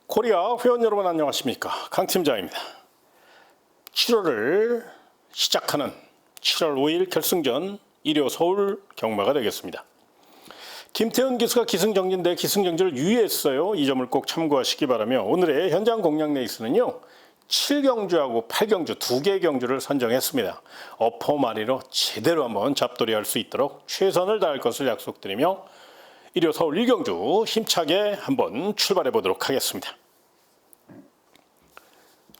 코리아 회원 여러분 안녕하십니까, 강팀장입니다. 7월을 시작하는 7월 5일 결승전 일요 서울 경마가 되겠습니다. 김태현 기수가 기승전결인데 기승전결을 유의했어요. 이 점을 꼭 참고하시기 바라며 오늘의 현장 공략 레이스는요, 7경주하고 8경주 두 개 경주를 선정했습니다. 어퍼마리로 제대로 한번 잡돌이할 수 있도록 최선을 다할 것을 약속드리며 일요 서울 1경주 힘차게 한번 출발해 보도록 하겠습니다.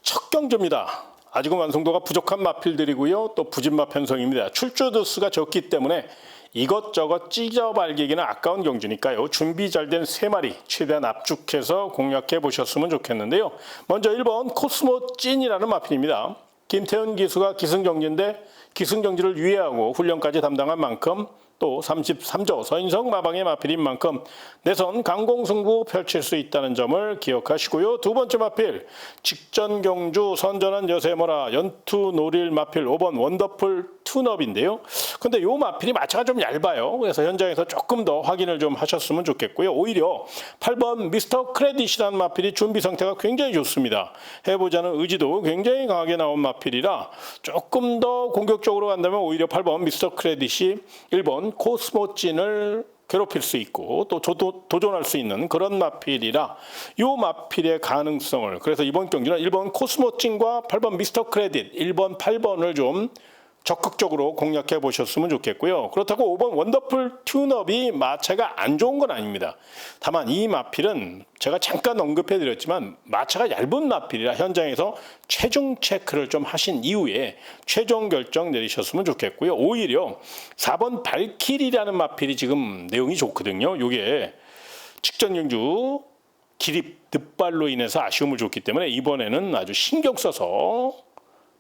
첫 경주입니다. 아직은 완성도가 부족한 마필들이고요. 또 부진마 편성입니다. 출조 두수가 적기 때문에 이것저것 찢어 발기기는 아까운 경주니까요. 준비 잘 된 3마리 최대한 압축해서 공략해 보셨으면 좋겠는데요. 먼저 1번 코스모 찐이라는 마필입니다. 김태현 기수가 기승전결인데 기승전결을 유예하고 훈련까지 담당한 만큼 또 33조 서인성 마방의 마필인 만큼 내선 강공승부 펼칠 수 있다는 점을 기억하시고요. 두 번째 마필 직전 경주 선전한 여세모라 연투 노릴 마필 5번 원더풀 툰업인데요. 근데 요 마필이 마차가 좀 얇아요. 그래서 현장에서 조금 더 확인을 좀 하셨으면 좋겠고요. 오히려 8번 미스터 크레딧이라는 마필이 준비 상태가 굉장히 좋습니다. 해보자는 의지도 굉장히 강하게 나온 마필이라 조금 더 공격적으로 간다면 오히려 8번 미스터 크레딧이 1번 코스모찐을 괴롭힐 수 있고 또 도전할 수 있는 그런 마필이라 요 마필의 가능성을, 그래서 이번 경기는 1번 코스모찐과 8번 미스터 크레딧 1번 8번을 좀 적극적으로 공략해 보셨으면 좋겠고요. 그렇다고 5번 원더풀 튠업이 마차가 안 좋은 건 아닙니다. 다만 이 마필은 제가 잠깐 언급해 드렸지만 마차가 얇은 마필이라 현장에서 최종 체크를 좀 하신 이후에 최종 결정 내리셨으면 좋겠고요. 오히려 4번 발키리라는 마필이 지금 내용이 좋거든요. 이게 직전 경주 기립 늦발로 인해서 아쉬움을 줬기 때문에 이번에는 아주 신경 써서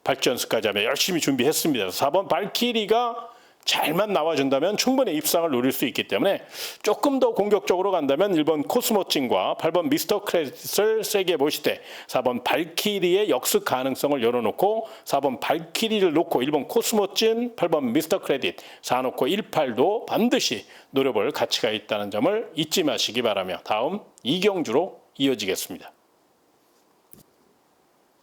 발주 연습까지 하며 열심히 준비했습니다. 4번 발키리가 잘만 나와준다면 충분히 입상을 노릴 수 있기 때문에 조금 더 공격적으로 간다면 1번 코스모찐과 8번 미스터 크레딧을 세게 보시되 4번 발키리의 역습 가능성을 열어놓고 4번 발키리를 놓고 1번 코스모찐, 8번 미스터 크레딧 4놓고 18도 반드시 노려볼 가치가 있다는 점을 잊지 마시기 바라며 다음 2경주로 이어지겠습니다.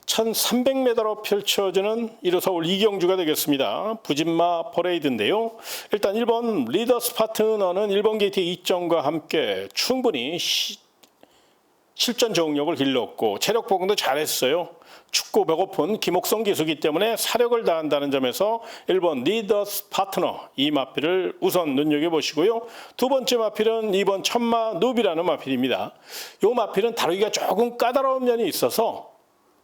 1300m로 펼쳐지는 일요 서울 2경주가 되겠습니다. 부진마 퍼레이드인데요. 일단 1번 리더스 파트너는 1번 게이트 2점과 함께 충분히 실전 적응력을 길렀고 체력 보강도 잘했어요. 춥고 배고픈 김옥성 기수이기 때문에 사력을 다한다는 점에서 1번 리더스 파트너 이 마필을 우선 눈여겨보시고요. 두 번째 마필은 2번 천마 누비라는 마필입니다. 이 마필은 다루기가 조금 까다로운 면이 있어서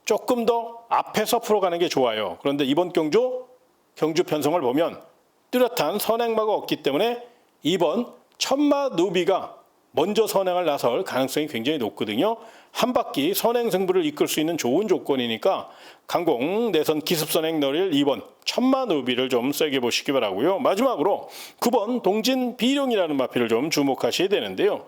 조금 더 앞에서 풀어가는 게 좋아요. 그런데 이번 경주 편성을 보면 뚜렷한 선행마가 없기 때문에 2번 천마 누비가 먼저 선행을 나설 가능성이 굉장히 높거든요. 한 바퀴 선행 승부를 이끌 수 있는 좋은 조건이니까 강공 내선 기습선행 노릴 2번 천마 누비를 좀 세게 보시기 바라고요. 마지막으로 9번 동진 비룡이라는 마필을 좀 주목하셔야 되는데요.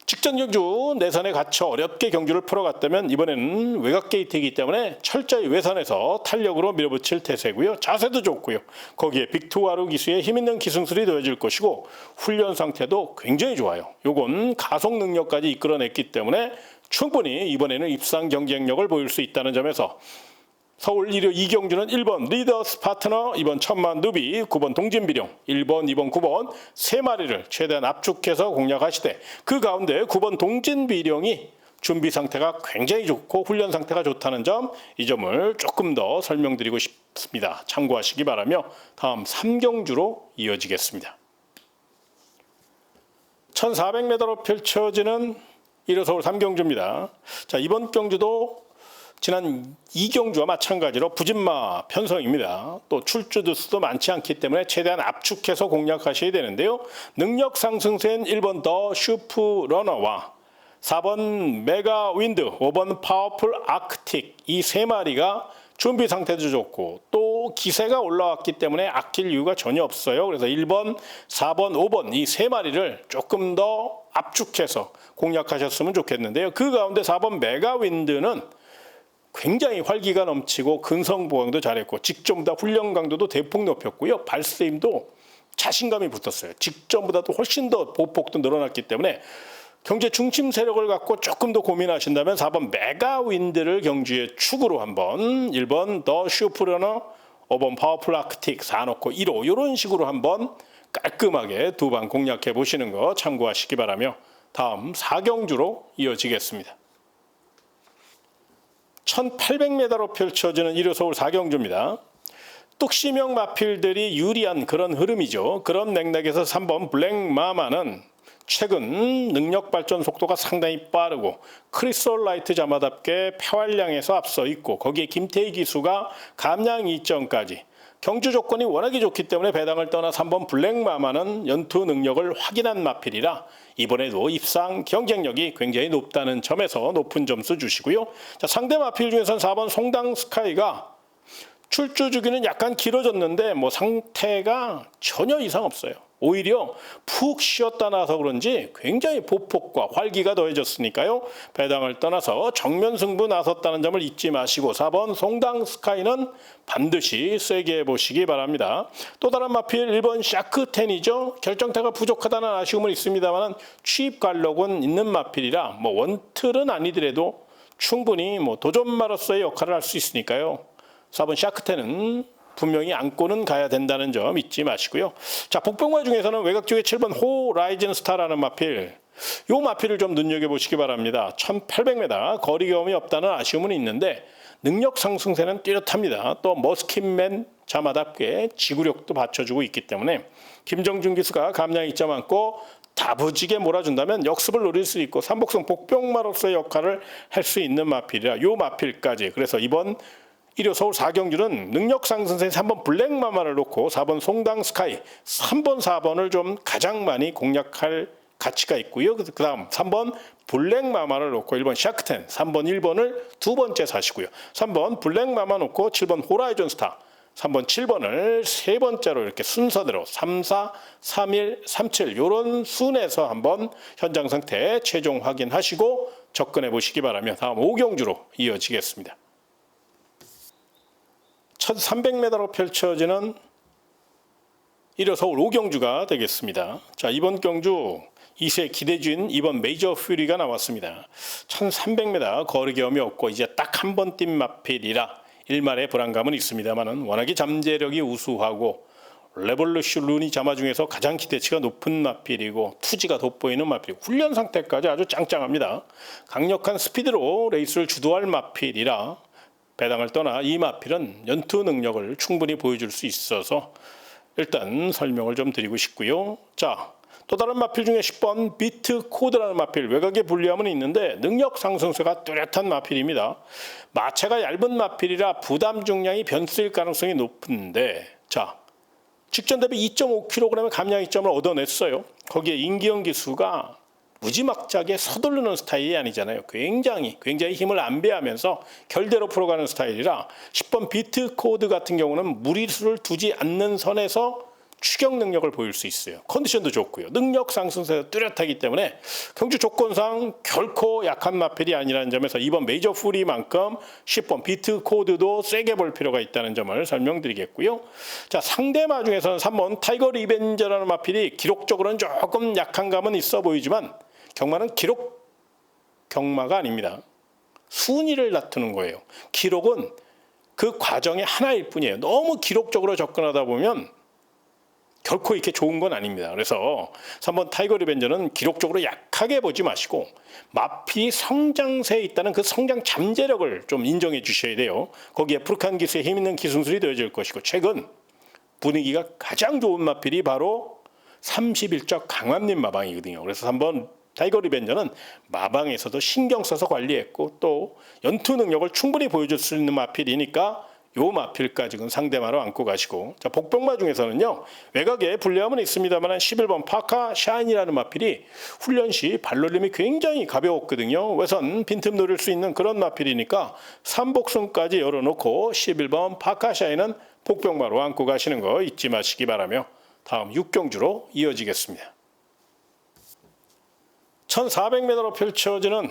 직전 경주 내선에 갇혀 어렵게 경주를 풀어갔다면 이번에는 외곽 게이트이기 때문에 철저히 외선에서 탄력으로 밀어붙일 태세고요. 자세도 좋고요. 거기에 빅투와루 기수의 힘있는 기승술이 더해질 것이고 훈련 상태도 굉장히 좋아요. 요건 가속 능력까지 이끌어냈기 때문에 충분히 이번에는 입상 경쟁력을 보일 수 있다는 점에서 서울 일요 2경주는 1번 리더스 파트너, 2번 천마 누비, 9번 동진비룡, 1번, 2번, 9번 3마리를 최대한 압축해서 공략하시되 그 가운데 9번 동진비룡이 준비 상태가 굉장히 좋고 훈련 상태가 좋다는 점, 이 점을 조금 더 설명드리고 싶습니다. 참고하시기 바라며 다음 3경주로 이어지겠습니다. 1400m로 펼쳐지는 일요 서울 3경주입니다. 자, 이번 경주도 지난 2경주와 마찬가지로 부진마 편성입니다. 또 출주 두수도 많지 않기 때문에 최대한 압축해서 공략하셔야 되는데요. 능력 상승세인 1번 더 슈프 러너와 4번 메가 윈드, 5번 파워풀 아크틱 이 3마리가 준비 상태도 좋고 또 기세가 올라왔기 때문에 아낄 이유가 전혀 없어요. 그래서 1번, 4번, 5번 이 3마리를 조금 더 압축해서 공략하셨으면 좋겠는데요. 그 가운데 4번 메가 윈드는 굉장히 활기가 넘치고 근성 보강도 잘했고 직전보다 훈련 강도도 대폭 높였고요. 발스임도 자신감이 붙었어요. 직전보다도 훨씬 더 보폭도 늘어났기 때문에 경제 중심 세력을 갖고 조금 더 고민하신다면 4번 메가윈드를 경주의 축으로 한번 1번 더 슈프러너 5번 파워풀 아크틱 4놓고 1호 이런 식으로 한번 깔끔하게 두 방 공략해 보시는 거 참고하시기 바라며 다음 4경주로 이어지겠습니다. 1800m로 펼쳐지는 1호 서울 4경주입니다. 뚝심형 마필들이 유리한 그런 흐름이죠. 그런 맥락에서 3번 블랙마마는 최근 능력 발전 속도가 상당히 빠르고 크리솔라이트 자마답게 패활량에서 앞서 있고 거기에 김태희 기수가 감량 이점까지 경주 조건이 워낙에 좋기 때문에 배당을 떠나 3번 블랙마마는 연투 능력을 확인한 마필이라 이번에도 입상 경쟁력이 굉장히 높다는 점에서 높은 점수 주시고요. 자, 상대 마필 중에서는 4번 송당 스카이가 출주 주기는 약간 길어졌는데 상태가 전혀 이상 없어요. 오히려 푹 쉬었다 나서 그런지 굉장히 보폭과 활기가 더해졌으니까요. 배당을 떠나서 정면 승부 나섰다는 점을 잊지 마시고 4번 송당 스카이는 반드시 세게 해보시기 바랍니다. 또 다른 마필 1번 샤크텐이죠. 결정타가 부족하다는 아쉬움은 있습니다만 취입 관록은 있는 마필이라 원틀은 아니더라도 충분히 도전마로서의 역할을 할 수 있으니까요. 4번 샤크텐은 분명히 안고는 가야 된다는 점 잊지 마시고요. 자, 복병마 중에서는 외곽 쪽에 7번 호라이즌 스타라는 마필. 요 마필을 좀 눈여겨보시기 바랍니다. 1800m 거리 경험이 없다는 아쉬움은 있는데 능력 상승세는 뚜렷합니다. 또 머스킨맨 자마답게 지구력도 받쳐주고 있기 때문에 김정준 기수가 감량 이점 많고 다부지게 몰아준다면 역습을 노릴 수 있고 삼복성 복병마로서의 역할을 할 수 있는 마필이라 요 마필까지. 그래서 이번 1호 서울 4경주는 능력 상승세 3번 블랙마마를 놓고 4번 송당 스카이, 3번 4번을 좀 가장 많이 공략할 가치가 있고요. 그 다음 3번 블랙마마를 놓고 1번 샤크텐, 3번 1번을 두 번째 사시고요. 3번 블랙마마 놓고 7번 호라이즌 스타, 3번 7번을 세 번째로 이렇게 순서대로 3, 4, 3, 1, 3, 7 이런 순에서 한번 현장 상태 최종 확인하시고 접근해 보시기 바라며 다음 5경주로 이어지겠습니다. 1300m로 펼쳐지는 1호 서울 5경주가 되겠습니다. 자, 이번 경주 2세 기대주인 이번 메이저 퓨리가 나왔습니다. 1300m 거리 경험이 없고 이제 딱 한 번 뛴 마필이라 일말의 불안감은 있습니다만 워낙에 잠재력이 우수하고 레볼루션 루니 자마 중에서 가장 기대치가 높은 마필이고 투지가 돋보이는 마필, 훈련 상태까지 아주 짱짱합니다. 강력한 스피드로 레이스를 주도할 마필이라 배당을 떠나 이 마필은 연투 능력을 충분히 보여줄 수 있어서 일단 설명을 좀 드리고 싶고요. 자, 또 다른 마필 중에 10번 비트 코드라는 마필, 외곽에 불리함은 있는데 능력 상승세가 뚜렷한 마필입니다. 마체가 얇은 마필이라 부담 중량이 변수일 가능성이 높은데 자, 직전 대비 2.5kg의 감량 이점을 얻어냈어요. 거기에 임기영 기수가 무지막지하게 서두르는 스타일이 아니잖아요. 굉장히 힘을 안배하면서 결대로 풀어가는 스타일이라 10번 비트 코드 같은 경우는 무리수를 두지 않는 선에서 추격 능력을 보일 수 있어요. 컨디션도 좋고요. 능력 상승세가 뚜렷하기 때문에 경주 조건상 결코 약한 마필이 아니라는 점에서 이번 메이저 풀이만큼 10번 비트 코드도 세게 볼 필요가 있다는 점을 설명드리겠고요. 자, 상대마 중에서는 3번 타이거 리벤저라는 마필이 기록적으로는 조금 약한 감은 있어 보이지만 경마는 기록 경마가 아닙니다. 순위를 다투는 거예요. 기록은 그 과정의 하나일 뿐이에요. 너무 기록적으로 접근하다 보면 결코 이렇게 좋은 건 아닙니다. 그래서 3번 타이거 리벤저는 기록적으로 약하게 보지 마시고 마필이 성장세에 있다는 그 성장 잠재력을 좀 인정해 주셔야 돼요. 거기에 프룩한 기수에 힘있는 기술이 되어질 것이고 최근 분위기가 가장 좋은 마필이 바로 31적 강암림 마방이거든요. 그래서 3번 타이거 리벤저는 마방에서도 신경 써서 관리했고 또 연투 능력을 충분히 보여줄 수 있는 마필이니까 요 마필까지는 상대마로 안고 가시고 자, 복병마 중에서는요 외곽에 불리함은 있습니다만 11번 파카 샤인이라는 마필이 훈련 시 발놀림이 굉장히 가벼웠거든요. 외선 빈틈 노릴 수 있는 그런 마필이니까 삼복선까지 열어놓고 11번 파카 샤인은 복병마로 안고 가시는 거 잊지 마시기 바라며 다음 6경주로 이어지겠습니다. 1400m로 펼쳐지는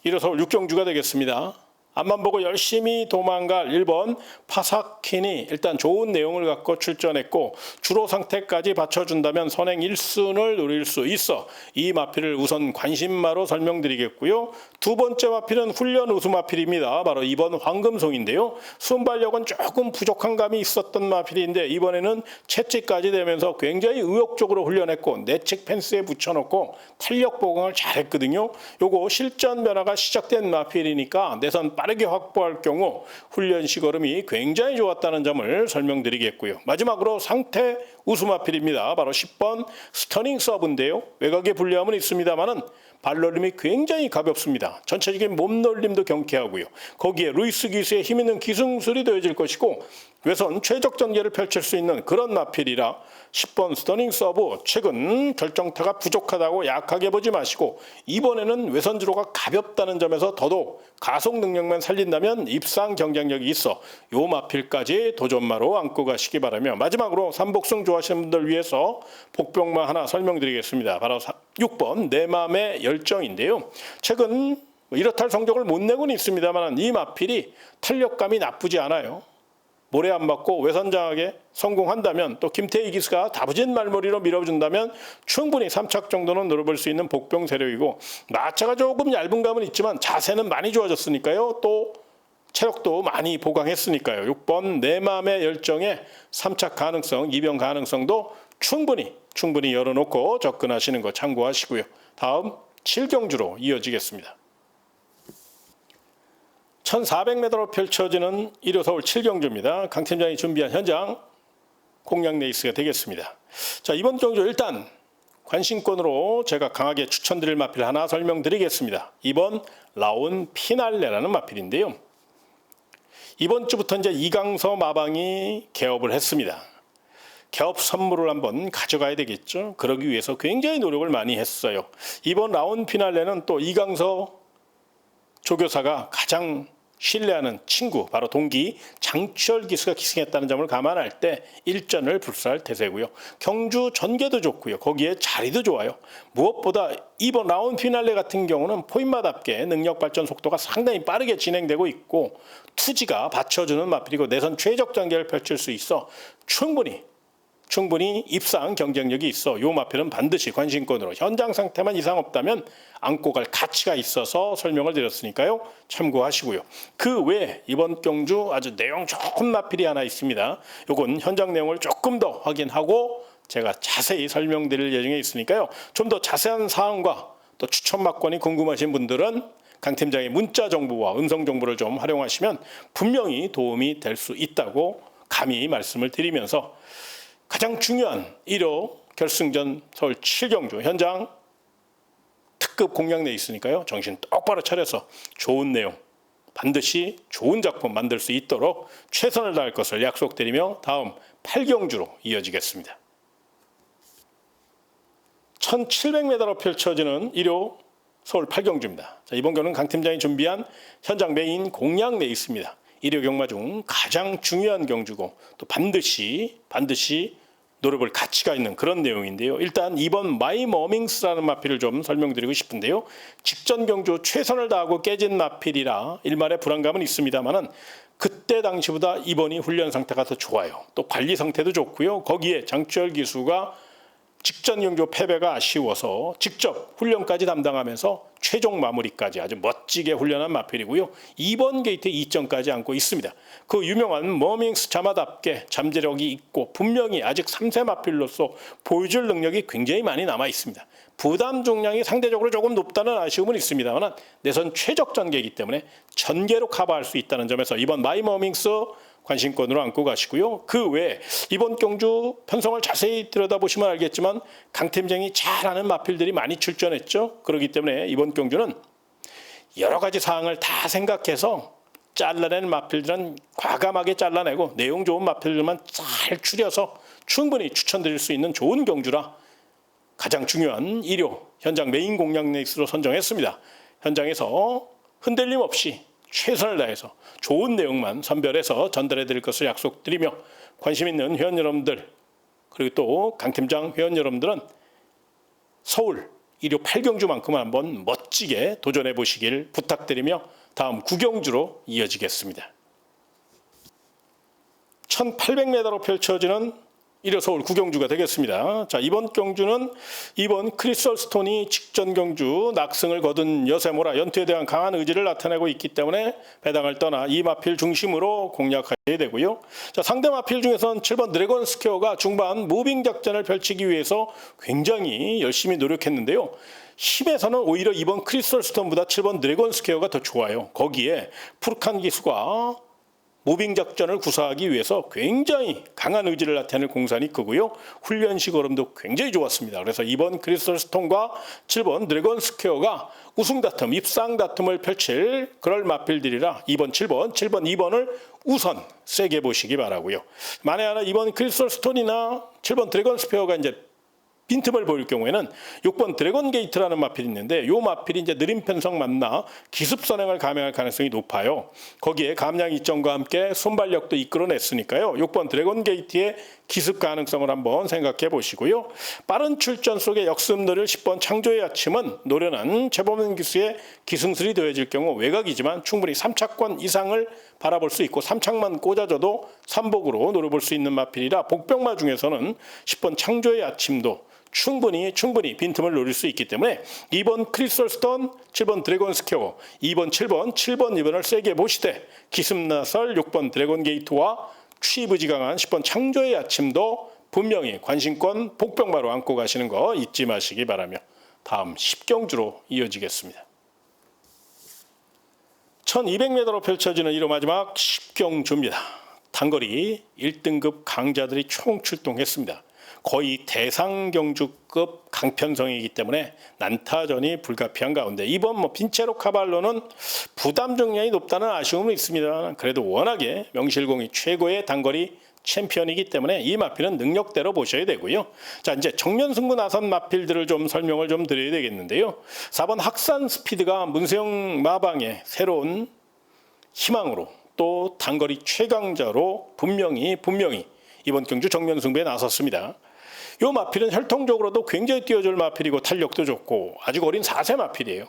1호 서울 6경주가 되겠습니다. 앞만 보고 열심히 도망갈 1번 파사킨이 일단 좋은 내용을 갖고 출전했고 주로 상태까지 받쳐준다면 선행 1순을 노릴 수 있어 이 마필을 우선 관심마로 설명드리겠고요. 두 번째 마필은 훈련 우수 마필입니다. 바로 2번 황금송인데요. 순발력은 조금 부족한 감이 있었던 마필인데 이번에는 채찍까지 되면서 굉장히 의욕적으로 훈련했고 내측 펜스에 붙여놓고 탄력 보강을 잘했거든요. 요거 실전 변화가 시작된 마필이니까 내선 빠르게 확보할 경우 훈련 시걸음이 굉장히 좋았다는 점을 설명드리겠고요. 마지막으로 상태 우수 마필입니다. 바로 10번 스터닝 서브인데요. 외곽에 불리함은 있습니다만은 발놀림이 굉장히 가볍습니다. 전체적인 몸놀림도 경쾌하고요. 거기에 루이스 기수의 힘있는 기승술이 더해질 것이고 외선 최적 전개를 펼칠 수 있는 그런 마필이라 10번 스터닝 서브 최근 결정타가 부족하다고 약하게 보지 마시고 이번에는 외선 주로가 가볍다는 점에서 더더욱 가속 능력만 살린다면 입상 경쟁력이 있어 요 마필까지 도전마로 안고 가시기 바라며 마지막으로 삼복승 좋아하시는 분들 위해서 복병마 하나 설명드리겠습니다. 바로 6번 내 맘의 열정인데요. 최근 이렇다 할 성적을 못 내고는 있습니다만 이 마필이 탄력감이 나쁘지 않아요. 모래 안 맞고 외선장하게 성공한다면 또 김태희 기수가 다부진 말머리로 밀어준다면 충분히 3착 정도는 노려볼 수 있는 복병 세력이고 마차가 조금 얇은 감은 있지만 자세는 많이 좋아졌으니까요. 또 체력도 많이 보강했으니까요. 6번 내 맘의 열정에 3착 가능성, 입영 가능성도 충분히 열어놓고 접근하시는 거 참고하시고요. 다음 7경주로 이어지겠습니다. 1400m로 펼쳐지는 1호 서울 7경주입니다. 강 팀장이 준비한 현장 공략 레이스가 되겠습니다. 자, 이번 경주 일단 관심권으로 제가 강하게 추천드릴 마필 하나 설명드리겠습니다. 이번 라온 피날레라는 마필인데요. 이번 주부터 이제 이강서 마방이 개업을 했습니다. 개업 선물을 한번 가져가야 되겠죠. 그러기 위해서 굉장히 노력을 많이 했어요. 이번 라온 피날레는 또 이강서 조교사가 가장 신뢰하는 친구, 바로 동기 장철 기수가 기승했다는 점을 감안할 때 일전을 불사할 태세고요. 경주 전개도 좋고요. 거기에 자리도 좋아요. 무엇보다 이번 라운 피날레 같은 경우는 포인마답게 능력 발전 속도가 상당히 빠르게 진행되고 있고 투지가 받쳐주는 마필이고 내선 최적 전개를 펼칠 수 있어 충분히 입상 경쟁력이 있어 요 마필은 반드시 관심권으로 현장 상태만 이상 없다면 안고 갈 가치가 있어서 설명을 드렸으니까요. 참고하시고요. 그 외에 이번 경주 아주 내용 좋은 마필이 하나 있습니다. 요건 현장 내용을 조금 더 확인하고 제가 자세히 설명드릴 예정에 있으니까요. 좀 더 자세한 사항과 또 추천 막권이 궁금하신 분들은 강 팀장의 문자 정보와 음성 정보를 좀 활용하시면 분명히 도움이 될 수 있다고 감히 말씀을 드리면서 가장 중요한 1호 결승전 서울 7경주 현장 특급 공략 내 있으니까요. 정신 똑바로 차려서 좋은 내용, 반드시 좋은 작품 만들 수 있도록 최선을 다할 것을 약속드리며 다음 8경주로 이어지겠습니다. 1700m로 펼쳐지는 1호 서울 8경주입니다. 자, 이번 경우는 강 팀장이 준비한 현장 메인 공략 내 있습니다. 1호 경마 중 가장 중요한 경주고 또 반드시 노려볼 가치가 있는 그런 내용인데요. 일단 이번 마이 머밍스라는 마필을 좀 설명드리고 싶은데요. 직전 경주 최선을 다하고 깨진 마필이라 일말의 불안감은 있습니다만은 그때 당시보다 이번이 훈련 상태가 더 좋아요. 또 관리 상태도 좋고요. 거기에 장철 기수가 직전 경주 패배가 아쉬워서 직접 훈련까지 담당하면서 최종 마무리까지 아주 멋지게 훈련한 마필이고요. 2번 게이트 2점까지 안고 있습니다. 그 유명한 머밍스 자마답게 잠재력이 있고 분명히 아직 3세 마필로서 보여줄 능력이 굉장히 많이 남아 있습니다. 부담 중량이 상대적으로 조금 높다는 아쉬움은 있습니다만 내선 최적 전개이기 때문에 전개로 커버할 수 있다는 점에서 이번 마이 머밍스 관심권으로 안고 가시고요. 그 외에 이번 경주 편성을 자세히 들여다보시면 알겠지만 강 팀장이 잘 아는 마필들이 많이 출전했죠. 그렇기 때문에 이번 경주는 여러 가지 사항을 다 생각해서 잘라낸 마필들은 과감하게 잘라내고 내용 좋은 마필들만 잘 추려서 충분히 추천드릴 수 있는 좋은 경주라 가장 중요한 1호 현장 메인 공략 레이스로 선정했습니다. 현장에서 흔들림 없이 최선을 다해서 좋은 내용만 선별해서 전달해 드릴 것을 약속드리며 관심 있는 회원 여러분들 그리고 또 강 팀장 회원 여러분들은 서울 1호 8경주만큼은 한번 멋지게 도전해 보시길 부탁드리며 다음 구경주로 이어지겠습니다. 1800m로 펼쳐지는 일요 서울 구경주가 되겠습니다. 자, 이번 경주는 이번 크리스털 스톤이 직전 경주 낙승을 거둔 여세모라 연투에 대한 강한 의지를 나타내고 있기 때문에 배당을 떠나 이 마필 중심으로 공략하셔야 되고요. 자, 상대 마필 중에선 7번 드래곤 스퀘어가 중반 무빙 작전을 펼치기 위해서 굉장히 열심히 노력했는데요. 힘에서는 오히려 이번 크리스털 스톤보다 7번 드래곤 스퀘어가 더 좋아요. 거기에 푸르칸 기수가 무빙 작전을 구사하기 위해서 굉장히 강한 의지를 나타내는 공산이 크고요. 훈련식 얼음도 굉장히 좋았습니다. 그래서 이번 크리스털 스톤과 7번 드래곤 스퀘어가 우승 다툼, 입상 다툼을 펼칠 그럴 마필들이라 2번, 7번, 2번을 우선 세게 보시기 바라고요. 만에 하나 이번 크리스털 스톤이나 7번 드래곤 스퀘어가 이제 빈틈을 보일 경우에는 6번 드래곤 게이트라는 마필이 있는데 이 마필이 이제 느린 편성 만나 기습 선행을 감행할 가능성이 높아요. 거기에 감량 이점과 함께 순발력도 이끌어냈으니까요. 6번 드래곤 게이트의 기습 가능성을 한번 생각해 보시고요. 빠른 출전 속에 역습 노릴 10번 창조의 아침은 노련한 최범현 기수의 기승술이 더해질 경우 외곽이지만 충분히 3차권 이상을 바라볼 수 있고 3착만 꽂아줘도 3복으로 노려볼 수 있는 마필이라 복병마 중에서는 10번 창조의 아침도 충분히 빈틈을 노릴 수 있기 때문에 2번 크리스털 스톤, 7번 드래곤 스퀘어, 2번, 7번, 2번을 세게 보시되 기습나설 6번 드래곤 게이트와 취부지 강한 10번 창조의 아침도 분명히 관심권 복병마로 안고 가시는 거 잊지 마시기 바라며 다음 10경주로 이어지겠습니다. 1200m로 펼쳐지는 1호 마지막 10경주입니다. 단거리 1등급 강자들이 총 출동했습니다. 거의 대상경주급 강편성이기 때문에 난타전이 불가피한 가운데 이번 빈체로 카발로는 부담 중량이 높다는 아쉬움은 있습니다. 그래도 워낙에 명실공히 최고의 단거리 챔피언이기 때문에 이 마필은 능력대로 보셔야 되고요. 자, 이제 정면 승부 나선 마필들을 좀 설명을 좀 드려야 되겠는데요. 4번 학산 스피드가 문세영 마방의 새로운 희망으로 또 단거리 최강자로 분명히 이번 경주 정면 승부에 나섰습니다. 이 마필은 혈통적으로도 굉장히 뛰어줄 마필이고 탄력도 좋고 아직 어린 4세 마필이에요.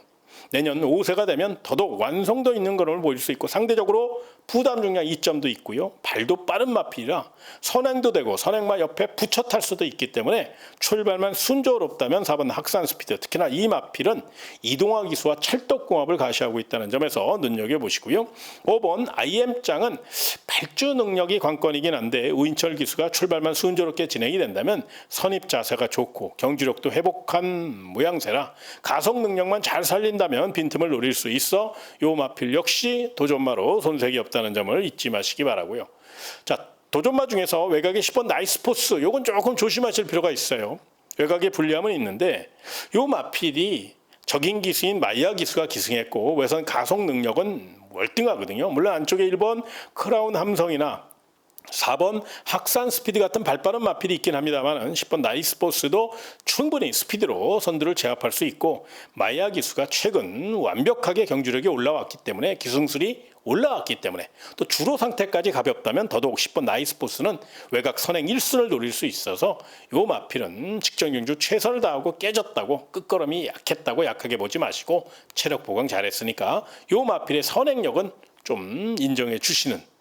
내년 5세가 되면 더더욱 완성도 있는 걸음을 보일 수 있고 상대적으로 부담 중량 2점도 있고요. 발도 빠른 마필이라 선행도 되고 선행마 옆에 붙여 탈 수도 있기 때문에 출발만 순조롭다면 4번 학산 스피드, 특히나 이 마필은 이동화 기수와 찰떡궁합을 가시하고 있다는 점에서 눈여겨보시고요. 5번 IM짱은 발주 능력이 관건이긴 한데 우인철 기수가 출발만 순조롭게 진행이 된다면 선입 자세가 좋고 경주력도 회복한 모양새라 가속 능력만 잘 살린다면 빈틈을 노릴 수 있어 요 마필 역시 도전마로 손색이 없다는 점을 잊지 마시기 바라고요. 자, 도전마 중에서 외곽의 10번 나이스포스 요건 조금 조심하실 필요가 있어요. 외곽에 불리함은 있는데 요 마필이 적인 기수인 마이야 기수가 기승했고 외선 가속 능력은 월등하거든요. 물론 안쪽에 1번 크라운 함성이나 4번 학산 스피드 같은 발빠른 마필이 있긴 합니다만 10번 나이스포스도 충분히 스피드로 선두를 제압할 수 있고 마이야 기수가 최근 완벽하게 경주력이 올라왔기 때문에 기승술이 올라왔기 때문에 또 주로 상태까지 가볍다면 더더욱 10번 나이스포스는 외곽 선행 1순을 노릴 수 있어서 요 마필은 직전 경주 최선을 다하고 깨졌다고 끝걸음이 약했다고 약하게 보지 마시고 체력 보강 잘했으니까 요 마필의 선행력은 좀 인정해 주시는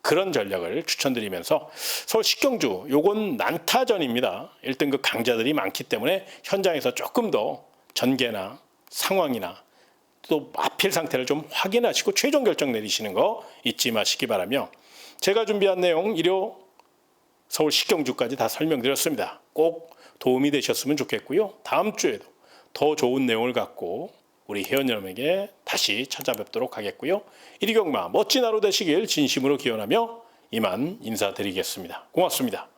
그런 전략을 추천드리면서 서울 10경주 요건 난타전입니다. 1등급 강자들이 많기 때문에 현장에서 조금 더 전개나 상황이나 또 마필 상태를 좀 확인하시고 최종 결정 내리시는 거 잊지 마시기 바라며 제가 준비한 내용 일요 서울 10경주까지 다 설명드렸습니다. 꼭 도움이 되셨으면 좋겠고요. 다음 주에도 더 좋은 내용을 갖고 우리 회원 여러분에게 다시 찾아뵙도록 하겠고요. 이리경마 멋진 하루 되시길 진심으로 기원하며 이만 인사드리겠습니다. 고맙습니다.